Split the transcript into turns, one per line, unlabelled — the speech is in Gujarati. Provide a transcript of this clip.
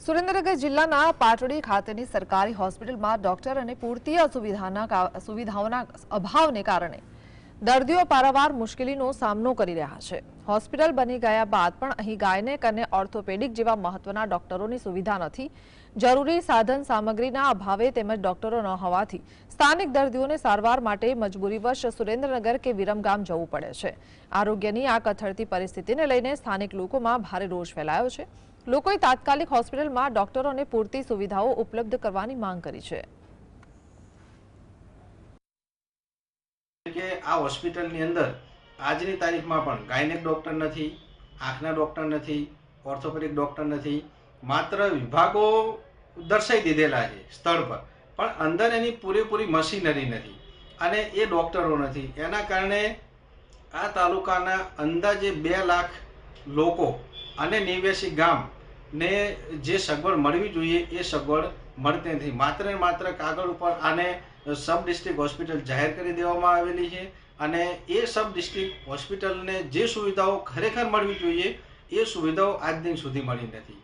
સુરેન્દ્રનગર જિલ્લાના પાટડી ખાતેની સરકારી હોસ્પિટલમાં ડોક્ટર અને પૂરતી સુવિધાઓના અભાવને કારણે દર્દીઓ પારાવાર મુશ્કેલીનો સામનો કરી રહ્યા છે। હોસ્પિટલ બની ગયા બાદ પણ અહીં ગાયનેક અને ઓર્થોપેડિક જેવા મહત્વના ડોક્ટરોની સુવિધા નથી। જરૂરી સાધન સામગ્રીના અભાવે તેમજ ડોક્ટરો ન હોવાથી સ્થાનિક દર્દીઓને સારવાર માટે મજબૂરીવશ સુરેન્દ્રનગર કે વિરમગામ જવું પડે છે। આરોગ્યની આ કથળતી પરિસ્થિતિને લઈને સ્થાનિક લોકોમાં ભારે રોષ ફેલાયો છે। લોકોએ તાત્કાલિક હોસ્પિટલમાં ડોક્ટરોને પૂરતી સુવિધાઓ ઉપલબ્ધ કરવાની માંગ કરી છે।
કે આ હોસ્પિટલની અંદર આજની તારીખમાં પણ ગાયનેક ડોક્ટર નથી, આંખના ડોક્ટર નથી, ઓર્થોપેડિક ડોક્ટર નથી। માત્ર વિભાગો દર્શાવી દીધેલા છે સ્થળ પર, પણ અંદર એની પૂરેપૂરી મશીનરી નથી અને એ ડોક્ટરો નથી। એના કારણે આ તાલુકાના અંદાજે 2 લાખ લોકો અને 89 ગામને જે સગવડ મળવી જોઈએ એ સગવડ મળતી નથી। માત્ર ને માત્ર કાગળ ઉપર આને સબ ડિસ્ટ્રિક્ટ હોસ્પિટલ જાહેર કરી દેવામાં આવેલી છે અને એ સબ ડિસ્ટ્રિક્ટ હોસ્પિટલને જે સુવિધાઓ ખરેખર મળવી જોઈએ એ સુવિધાઓ આજ દિન સુધી મળી નથી।